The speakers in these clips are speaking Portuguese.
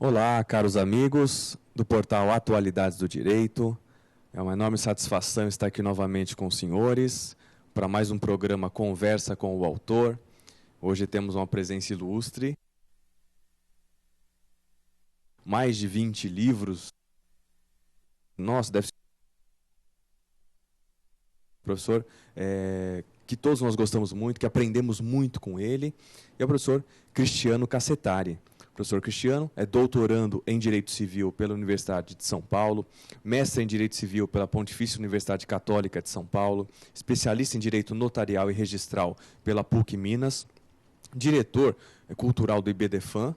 Olá, caros amigos do portal Atualidades do Direito. É uma enorme satisfação estar aqui novamente com os senhores para mais um programa Conversa com o Autor. Hoje temos uma presença ilustre. Mais de 20 livros. Nossa, deve ser professor que todos nós gostamos muito, que aprendemos muito com ele. É o professor Cristiano Cassetari. O professor Cristiano é doutorando em Direito Civil pela Universidade de São Paulo, mestre em Direito Civil pela Pontifícia Universidade Católica de São Paulo, especialista em Direito Notarial e Registral pela PUC Minas, diretor cultural do IBDFAN,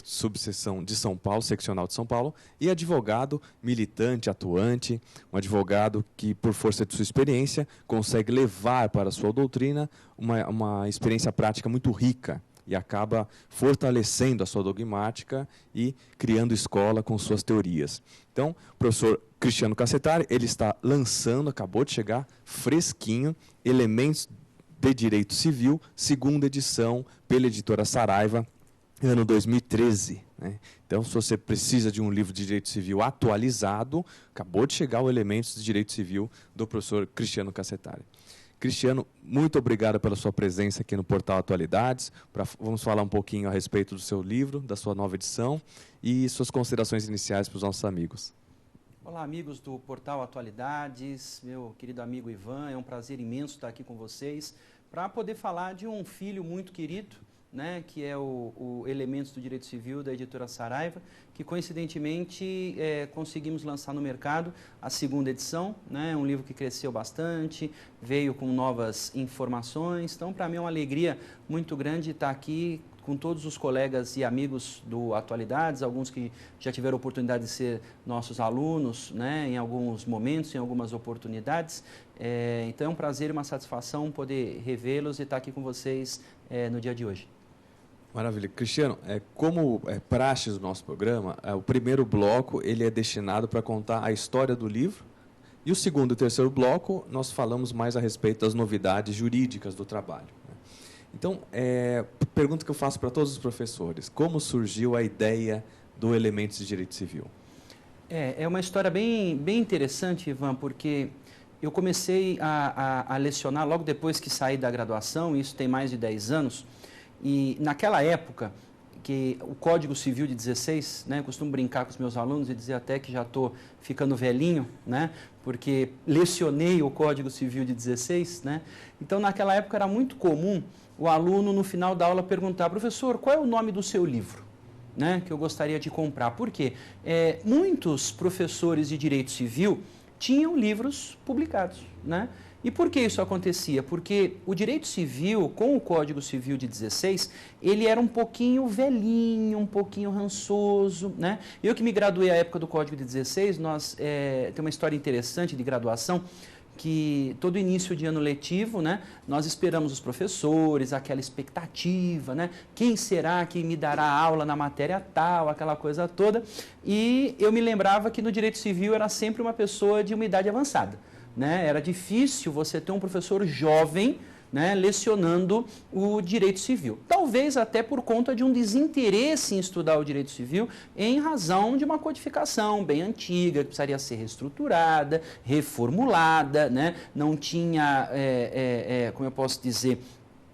subseção de São Paulo, seccional de São Paulo, e advogado militante, atuante, um advogado que, por força de sua experiência, consegue levar para a sua doutrina uma experiência prática muito rica, e acaba fortalecendo a sua dogmática e criando escola com suas teorias. Então, o professor Cristiano Cassetari, ele está lançando, acabou de chegar, fresquinho, Elementos de Direito Civil, segunda edição, pela editora Saraiva, ano 2013. Né? Então, se você precisa de um livro de Direito Civil atualizado, acabou de chegar o Elementos de Direito Civil do professor Cristiano Cassetari. Cristiano, muito obrigado pela sua presença aqui no Portal Atualidades. Vamos falar um pouquinho a respeito do seu livro, da sua nova edição e suas considerações iniciais para os nossos amigos. Olá, amigos do Portal Atualidades, meu querido amigo Ivan, é um prazer imenso estar aqui com vocês para poder falar de um filho muito querido, né, que é o Elementos do Direito Civil da editora Saraiva, que coincidentemente conseguimos lançar no mercado a segunda edição, né, um livro que cresceu bastante, veio com novas informações. Então, para mim é uma alegria muito grande estar aqui com todos os colegas e amigos do Atualidades, alguns que já tiveram a oportunidade de ser nossos alunos, né, em alguns momentos, em algumas oportunidades. Então é um prazer e uma satisfação poder revê-los e estar aqui com vocês no dia de hoje. Maravilha. Cristiano, como é praxe do nosso programa, o primeiro bloco ele é destinado para contar a história do livro, e o segundo e terceiro bloco nós falamos mais a respeito das novidades jurídicas do trabalho. Né? Então, pergunta que eu faço para todos os professores: como surgiu a ideia do Elementos de Direito Civil? É uma história bem interessante, Ivan, porque eu comecei a lecionar logo depois que saí da graduação, isso tem mais de 10 anos, e naquela época, que o Código Civil de 16, né, eu costumo brincar com os meus alunos e dizer até que já estou ficando velhinho, né, porque lecionei o Código Civil de 16, né, então naquela época era muito comum o aluno no final da aula perguntar: professor, qual é o nome do seu livro? Né, que eu gostaria de comprar. Por quê? Muitos professores de Direito Civil tinham livros publicados, né? E por que isso acontecia? Porque o direito civil, com o Código Civil de 16, ele era um pouquinho velhinho, um pouquinho rançoso, né? Eu que me graduei à época do Código de 16, tem uma história interessante de graduação, que todo início de ano letivo, né, nós esperamos os professores, aquela expectativa, né, quem será que me dará aula na matéria tal, aquela coisa toda, e eu me lembrava que no direito civil era sempre uma pessoa de uma idade avançada, né, era difícil você ter um professor jovem, né, lecionando o direito civil. Talvez até por conta de um desinteresse em estudar o direito civil em razão de uma codificação bem antiga, que precisaria ser reestruturada, reformulada, né, não tinha, como eu posso dizer,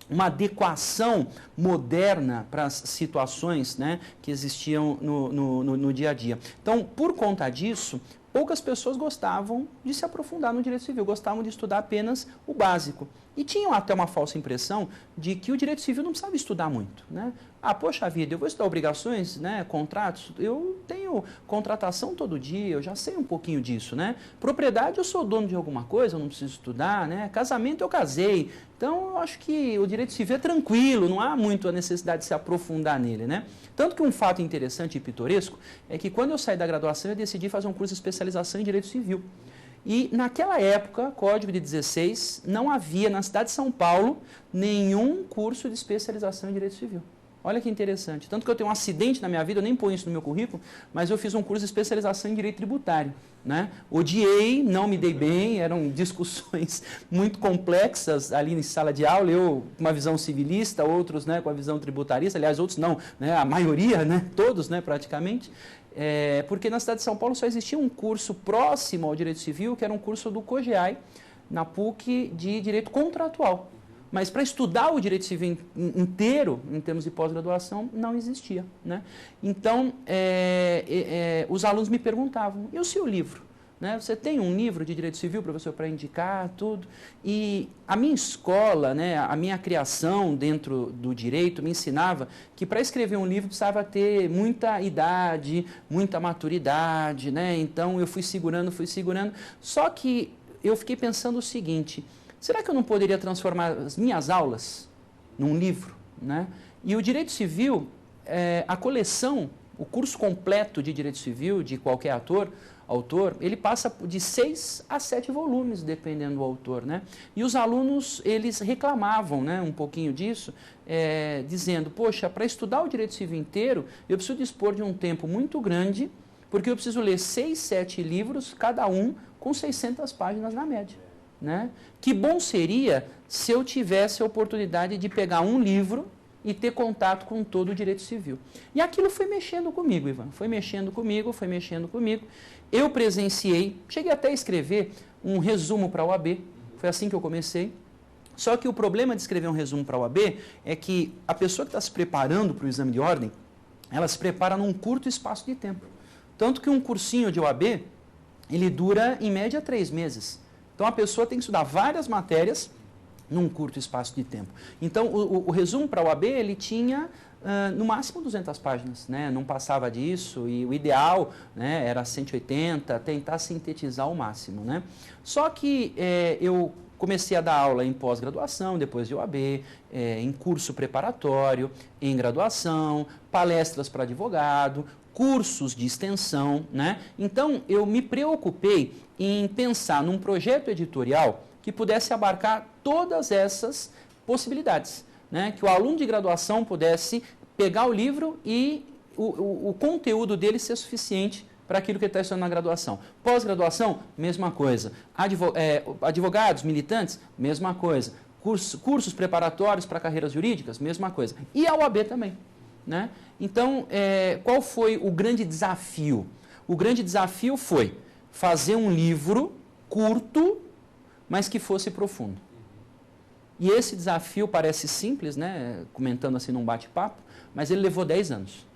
uma adequação moderna para as situações, né, que existiam no dia a dia. Então, por conta disso, poucas pessoas gostavam de se aprofundar no direito civil, gostavam de estudar apenas o básico. E tinham até uma falsa impressão de que o direito civil não precisava estudar muito, né? Ah, poxa vida, eu vou estudar obrigações, né, contratos, eu tenho contratação todo dia, eu já sei um pouquinho disso, né? Propriedade, eu sou dono de alguma coisa, eu não preciso estudar, né? Casamento, eu casei. Então, eu acho que o direito civil é tranquilo, não há muito a necessidade de se aprofundar nele, né? Tanto que um fato interessante e pitoresco é que quando eu saí da graduação, eu decidi fazer um curso de especialização em direito civil. E naquela época, Código de 16, não havia na cidade de São Paulo nenhum curso de especialização em direito civil. Olha que interessante. Tanto que eu tenho um acidente na minha vida, eu nem ponho isso no meu currículo, mas eu fiz um curso de especialização em direito tributário. Né? Odiei, não me dei bem, eram discussões muito complexas ali em sala de aula, eu com uma visão civilista, outros, né, com a visão tributarista, aliás, outros não, né, a maioria, né, todos, né, praticamente, porque na cidade de São Paulo só existia um curso próximo ao direito civil, que era um curso do COGEAI, na PUC, de direito contratual. Mas para estudar o direito civil inteiro, em termos de pós-graduação, não existia. Né? Então, os alunos me perguntavam, e o seu livro? Né? Você tem um livro de direito civil, professor, para indicar, tudo? E a minha escola, né, a minha criação dentro do direito me ensinava que para escrever um livro precisava ter muita idade, muita maturidade. Né? Então, eu fui segurando. Só que eu fiquei pensando o seguinte... Será que eu não poderia transformar as minhas aulas num livro? Né? E o direito civil, a coleção, o curso completo de direito civil, de qualquer autor, ele passa de 6 a 7 volumes, dependendo do autor. Né? E os alunos, eles reclamavam, né, um pouquinho disso, dizendo, poxa, para estudar o direito civil inteiro, eu preciso dispor de um tempo muito grande, porque eu preciso ler 6, 7 livros, cada um com 600 páginas na média. Né? Que bom seria se eu tivesse a oportunidade de pegar um livro e ter contato com todo o direito civil. E aquilo foi mexendo comigo, Ivan. Foi mexendo comigo. Eu presenciei, cheguei até a escrever um resumo para a OAB. Foi assim que eu comecei. Só que o problema de escrever um resumo para a OAB é que a pessoa que está se preparando para o exame de ordem, ela se prepara num curto espaço de tempo. Tanto que um cursinho de OAB, ele dura, em média, 3 meses. Então, a pessoa tem que estudar várias matérias num curto espaço de tempo. Então, o resumo para a OAB, ele tinha, no máximo, 200 páginas. Né? Não passava disso e o ideal, né, era 180, tentar sintetizar ao máximo. Né? Só que eu comecei a dar aula em pós-graduação, depois de OAB, em curso preparatório, em graduação, palestras para advogado, cursos de extensão. Né? Então, eu me preocupei em pensar num projeto editorial que pudesse abarcar todas essas possibilidades. Né? Que o aluno de graduação pudesse pegar o livro e o conteúdo dele ser suficiente para aquilo que ele está estudando na graduação. Pós-graduação, mesma coisa. Advogados, militantes, mesma coisa. Cursos preparatórios para carreiras jurídicas, mesma coisa. E a OAB também. Né? Então, qual foi o grande desafio? O grande desafio foi fazer um livro curto, mas que fosse profundo. E esse desafio parece simples, né? Comentando assim num bate-papo, mas ele levou 10 anos.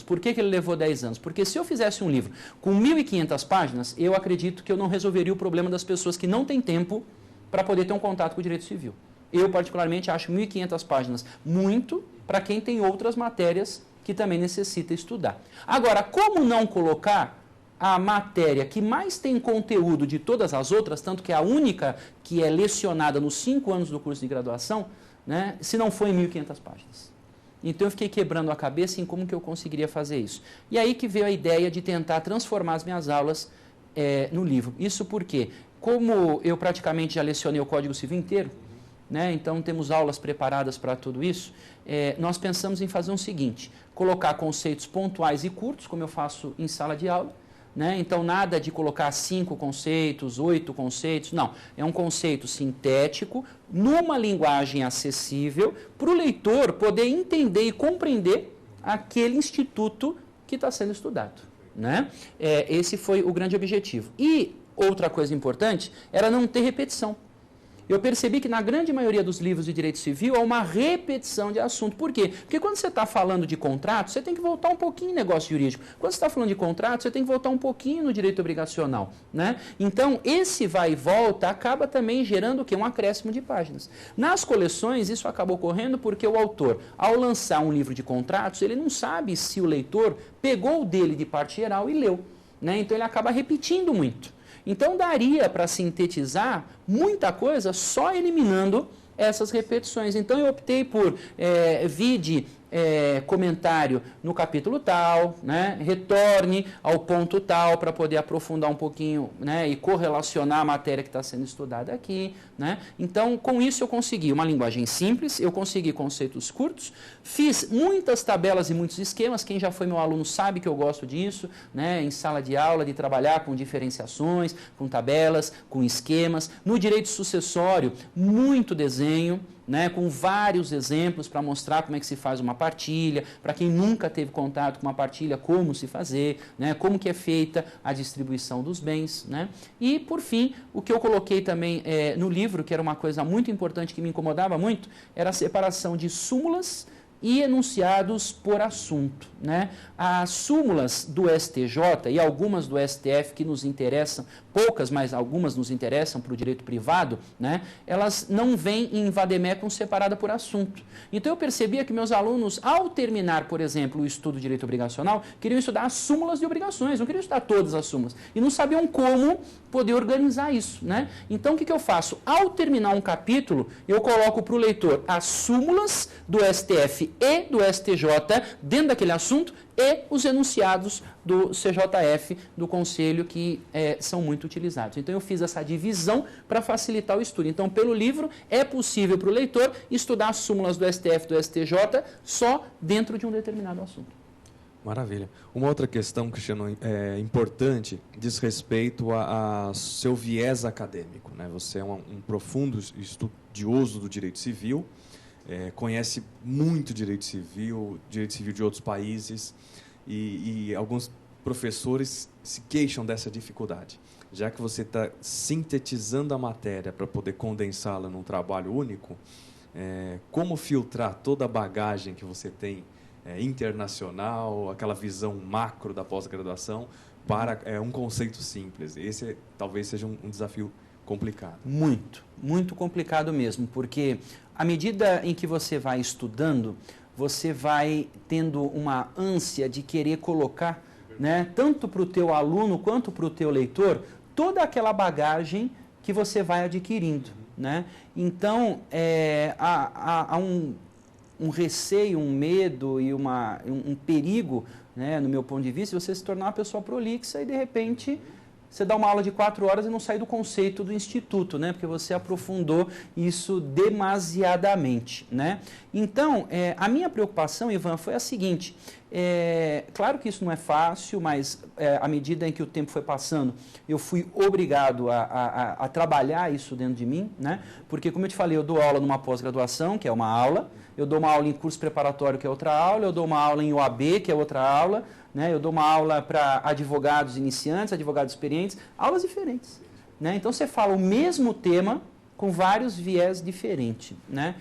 Por que ele levou 10 anos? Porque se eu fizesse um livro com 1.500 páginas, eu acredito que eu não resolveria o problema das pessoas que não têm tempo para poder ter um contato com o direito civil. Eu, particularmente, acho 1.500 páginas muito para quem tem outras matérias que também necessita estudar. Agora, como não colocar a matéria que mais tem conteúdo de todas as outras, tanto que é a única que é lecionada nos 5 anos do curso de graduação, né, se não for em 1.500 páginas? Então, eu fiquei quebrando a cabeça em como que eu conseguiria fazer isso. E aí que veio a ideia de tentar transformar as minhas aulas no livro. Isso porque, como eu praticamente já lecionei o Código Civil inteiro, né, então temos aulas preparadas para tudo isso, nós pensamos em fazer o seguinte, colocar conceitos pontuais e curtos, como eu faço em sala de aula. Né? Então, nada de colocar 5 conceitos, 8 conceitos, não. É um conceito sintético, numa linguagem acessível, para o leitor poder entender e compreender aquele instituto que está sendo estudado. Né? Esse foi o grande objetivo. E outra coisa importante era não ter repetição. Eu percebi que na grande maioria dos livros de direito civil há uma repetição de assunto. Por quê? Porque quando você está falando de contrato, você tem que voltar um pouquinho em negócio jurídico. Quando você está falando de contrato, você tem que voltar um pouquinho no direito obrigacional. Né? Então, esse vai e volta acaba também gerando o quê? Um acréscimo de páginas. Nas coleções, isso acaba ocorrendo porque o autor, ao lançar um livro de contratos, ele não sabe se o leitor pegou o dele de parte geral e leu. Né? Então, ele acaba repetindo muito. Então, daria para sintetizar muita coisa só eliminando essas repetições. Então, eu optei por, vide comentário no capítulo tal, né? Retorne ao ponto tal para poder aprofundar um pouquinho, né? E correlacionar a matéria que está sendo estudada aqui, né? Então, com isso eu consegui uma linguagem simples, eu consegui conceitos curtos, fiz muitas tabelas e muitos esquemas. Quem já foi meu aluno sabe que eu gosto disso, né? Em sala de aula, de trabalhar com diferenciações, com tabelas, com esquemas. No direito sucessório, muito desenho, né, com vários exemplos para mostrar como é que se faz uma partilha, para quem nunca teve contato com uma partilha, como se fazer, né, como que é feita a distribuição dos bens, né? E, por fim, o que eu coloquei também no livro, que era uma coisa muito importante que me incomodava muito, era a separação de súmulas e enunciados por assunto, né? As súmulas do STJ e algumas do STF que nos interessam, poucas, mas algumas nos interessam para o direito privado, né? Elas não vêm em vademecum separada por assunto. Então eu percebia que meus alunos, ao terminar, por exemplo, o estudo de direito obrigacional, queriam estudar as súmulas de obrigações, não queriam estudar todas as súmulas, e não sabiam como poder organizar isso, né? Então o que eu faço? Ao terminar um capítulo, eu coloco para o leitor as súmulas do STF e do STJ dentro daquele assunto e os enunciados do CJF, do Conselho, que são muito utilizados. Então eu fiz essa divisão para facilitar o estudo. Então, pelo livro, é possível para o leitor estudar as súmulas do STF e do STJ só dentro de um determinado assunto. Maravilha. Uma outra questão, Cristiano, importante, diz respeito a seu viés acadêmico, né? Você é um profundo estudioso do direito civil, conhece muito direito civil de outros países, e alguns professores se queixam dessa dificuldade. Já que você está sintetizando a matéria para poder condensá-la num trabalho único, como filtrar toda a bagagem que você tem internacional, aquela visão macro da pós-graduação, para um conceito simples? Esse talvez seja um desafio complicado. Muito, muito complicado mesmo, porque à medida em que você vai estudando, você vai tendo uma ânsia de querer colocar, né, tanto para o teu aluno quanto para o teu leitor, toda aquela bagagem que você vai adquirindo, né? Então, há um receio, um medo e um perigo, né, no meu ponto de vista, de você se tornar uma pessoa prolixa e, de repente, você dá uma aula de 4 horas e não sai do conceito do instituto, né? Porque você aprofundou isso demasiadamente, né? Então, a minha preocupação, Ivan, foi a seguinte. Claro que isso não é fácil, mas à medida em que o tempo foi passando, eu fui obrigado a trabalhar isso dentro de mim, né? Porque, como eu te falei, eu dou aula numa pós-graduação, que é uma aula, eu dou uma aula em curso preparatório, que é outra aula, eu dou uma aula em OAB, que é outra aula, né? Eu dou uma aula para advogados iniciantes, advogados experientes, aulas diferentes, né? Então, você fala o mesmo tema com vários viés diferentes, né?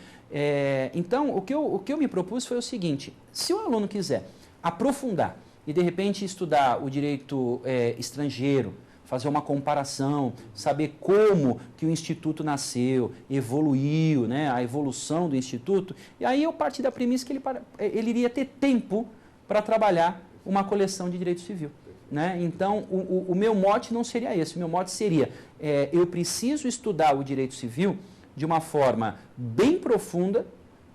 Então, o que eu me propus foi o seguinte: se o aluno quiser aprofundar e, de repente, estudar o direito estrangeiro, fazer uma comparação, saber como que o Instituto nasceu, evoluiu, né, a evolução do Instituto, e aí eu parti da premissa que ele iria ter tempo para trabalhar uma coleção de direito civil, né? Então, o meu mote não seria esse, o meu mote seria, eu preciso estudar o direito civil de uma forma bem profunda,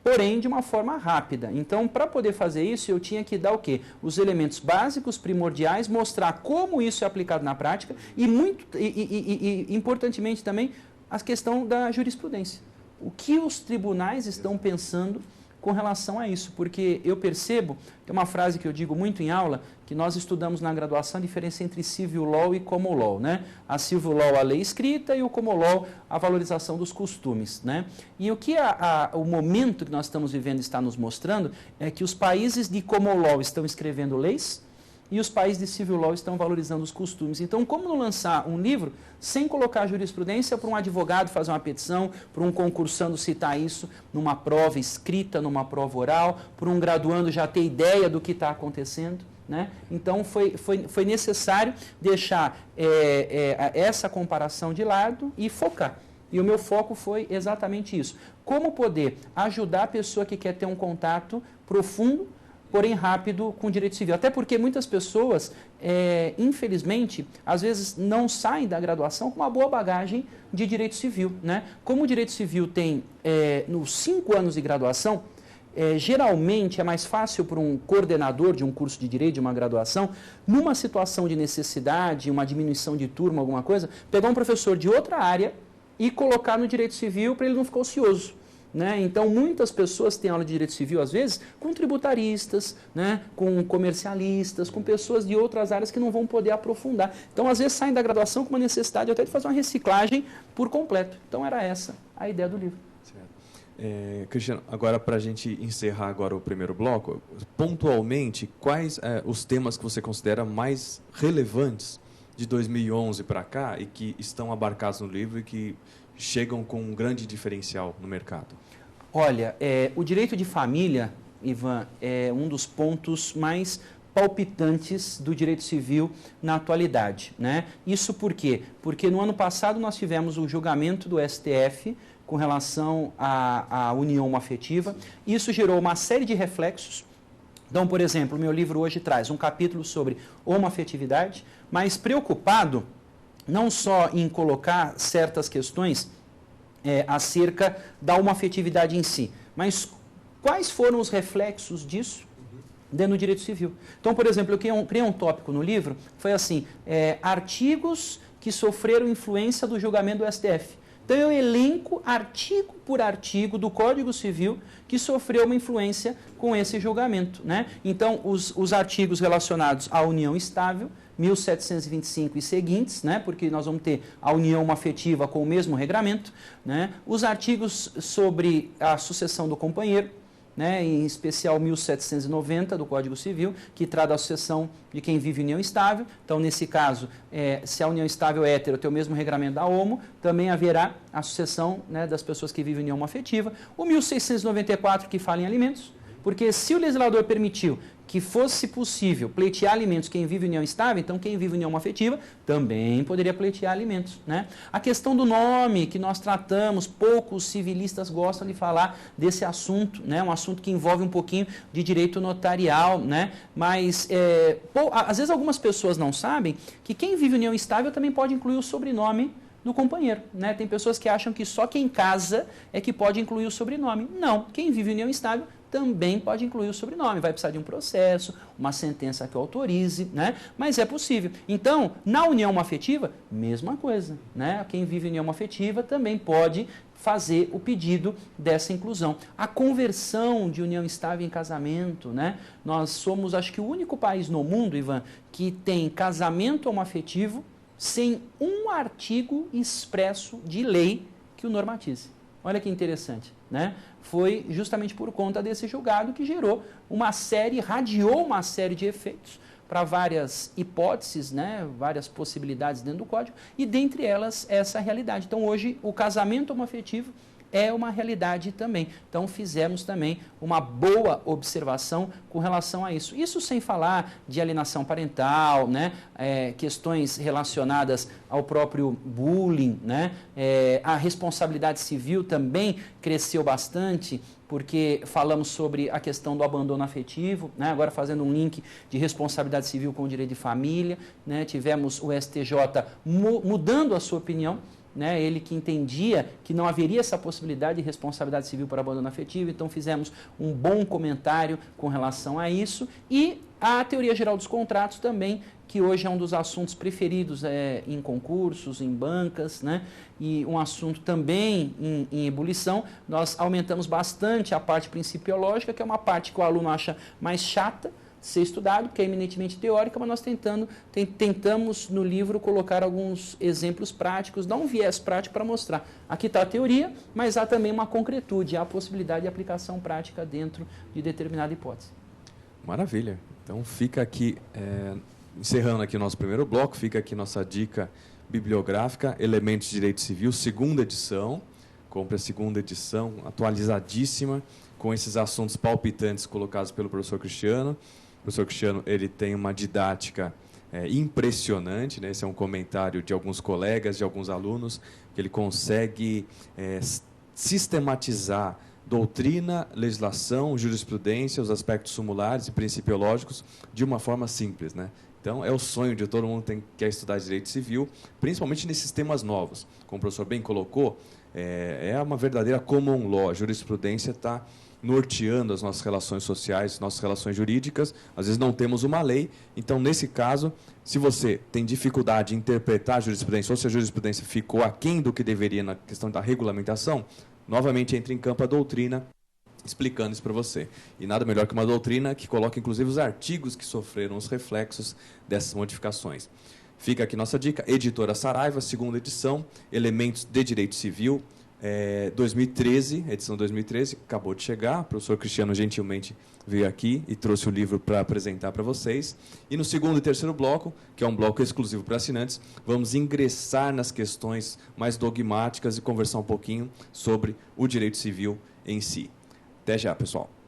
porém de uma forma rápida. Então, para poder fazer isso, eu tinha que dar o quê? Os elementos básicos, primordiais, mostrar como isso é aplicado na prática e importantemente também, a questão da jurisprudência. O que os tribunais estão pensando com relação a isso, porque eu percebo, tem uma frase que eu digo muito em aula, que nós estudamos na graduação a diferença entre civil law e common law, né? A civil law, a lei escrita, e o common law, a valorização dos costumes, né? E o que o momento que nós estamos vivendo está nos mostrando é que os países de common law estão escrevendo leis e os países de civil law estão valorizando os costumes. Então, como não lançar um livro sem colocar a jurisprudência para um advogado fazer uma petição, para um concursando citar isso numa prova escrita, numa prova oral, para um graduando já ter ideia do que está acontecendo, né? Então, foi necessário deixar essa comparação de lado e focar. E o meu foco foi exatamente isso. Como poder ajudar a pessoa que quer ter um contato profundo, porém rápido, com o direito civil. Até porque muitas pessoas, infelizmente, às vezes não saem da graduação com uma boa bagagem de direito civil, né? Como o direito civil tem nos 5 anos de graduação, geralmente é mais fácil para um coordenador de um curso de direito, de uma graduação, numa situação de necessidade, uma diminuição de turma, alguma coisa, pegar um professor de outra área e colocar no direito civil para ele não ficar ocioso. Né? Então, muitas pessoas têm aula de direito civil, às vezes, com tributaristas, né? Com comercialistas, com pessoas de outras áreas que não vão poder aprofundar. Então, às vezes, saem da graduação com uma necessidade até de fazer uma reciclagem por completo. Então, era essa a ideia do livro. Cristiano, agora para a gente encerrar agora o primeiro bloco, pontualmente, quais os temas que você considera mais relevantes de 2011 para cá e que estão abarcados no livro e que chegam com um grande diferencial no mercado? Olha, o direito de família, Ivan, é um dos pontos mais palpitantes do direito civil na atualidade, né? Isso por quê? Porque no ano passado nós tivemos o julgamento do STF com relação à união afetiva. Isso gerou uma série de reflexos. Então, por exemplo, o meu livro hoje traz um capítulo sobre homoafetividade, mas preocupado não só em colocar certas questões acerca da homoafetividade em si, mas quais foram os reflexos disso dentro do direito civil. Então, por exemplo, eu criei um tópico no livro, foi assim, artigos que sofreram influência do julgamento do STF. Então, eu elenco artigo por artigo do Código Civil que sofreu uma influência com esse julgamento, né? Então, os artigos relacionados à união estável, 1725 e seguintes, né? Porque nós vamos ter a união afetiva com o mesmo regramento, né? Os artigos sobre a sucessão do companheiro, né, em especial 1790 do Código Civil, que trata a sucessão de quem vive em união estável. Então, nesse caso, se a união estável é hétero, tem o mesmo regramento da homo, também haverá a sucessão, né, das pessoas que vivem em união afetiva. O 1694, que fala em alimentos, porque se o legislador permitiu que fosse possível pleitear alimentos quem vive em união estável, então quem vive em união afetiva também poderia pleitear alimentos, né? A questão do nome que nós tratamos, poucos civilistas gostam de falar desse assunto, né? Um assunto que envolve um pouquinho de direito notarial, né? Mas às vezes algumas pessoas não sabem que quem vive em união estável também pode incluir o sobrenome do companheiro, né? Tem pessoas que acham que só quem casa é que pode incluir o sobrenome. Não, quem vive em união estável também pode incluir o sobrenome. Vai precisar de um processo, uma sentença que autorize, né? Mas é possível. Então, na união afetiva, mesma coisa, né? Quem vive em união afetiva também pode fazer o pedido dessa inclusão. A conversão de união estável em casamento, né? Nós somos, acho que, o único país no mundo, Ivan, que tem casamento homoafetivo sem um artigo expresso de lei que o normatize. Olha que interessante, né? Foi justamente por conta desse julgado que gerou radiou uma série de efeitos para várias hipóteses, né? Várias possibilidades dentro do código, e dentre elas essa realidade. Então, hoje, o casamento homoafetivo é uma realidade também. Então, fizemos também uma boa observação com relação a isso. Isso sem falar de alienação parental, né? Questões relacionadas ao próprio bullying, né? A responsabilidade civil também cresceu bastante, porque falamos sobre a questão do abandono afetivo, né? Agora fazendo um link de responsabilidade civil com o direito de família, né? Tivemos o STJ mudando a sua opinião, né, ele que entendia que não haveria essa possibilidade de responsabilidade civil por abandono afetivo, então fizemos um bom comentário com relação a isso, e a teoria geral dos contratos também, que hoje é um dos assuntos preferidos em concursos, em bancas, né, e um assunto também em ebulição. Nós aumentamos bastante a parte principiológica, que é uma parte que o aluno acha mais chata ser estudado, porque é eminentemente teórica, mas nós tentamos no livro colocar alguns exemplos práticos, dar um viés prático para mostrar. Aqui está a teoria, mas há também uma concretude, há a possibilidade de aplicação prática dentro de determinada hipótese. Maravilha. Então fica aqui, encerrando aqui o nosso primeiro bloco, fica aqui nossa dica bibliográfica, Elementos de Direito Civil, segunda edição. Compre a segunda edição, atualizadíssima, com esses assuntos palpitantes colocados pelo professor Cristiano. O professor Cristiano, ele tem uma didática impressionante, né? Esse é um comentário de alguns colegas, de alguns alunos, que ele consegue sistematizar doutrina, legislação, jurisprudência, os aspectos sumulares e principiológicos de uma forma simples, né? Então, é o sonho de todo mundo que quer estudar direito civil, principalmente nesses temas novos. Como o professor bem colocou, É uma verdadeira common law. A jurisprudência está norteando as nossas relações sociais, nossas relações jurídicas. Às vezes não temos uma lei. Então, nesse caso, se você tem dificuldade em interpretar a jurisprudência ou se a jurisprudência ficou aquém do que deveria na questão da regulamentação, novamente entra em campo a doutrina, explicando isso para você. E nada melhor que uma doutrina que coloca, inclusive, os artigos que sofreram os reflexos dessas modificações. Fica aqui nossa dica, Editora Saraiva, segunda edição, Elementos de Direito Civil, 2013, edição 2013, acabou de chegar. O professor Cristiano gentilmente veio aqui e trouxe o livro para apresentar para vocês. E no segundo e terceiro bloco, que é um bloco exclusivo para assinantes, vamos ingressar nas questões mais dogmáticas e conversar um pouquinho sobre o direito civil em si. Até já, pessoal.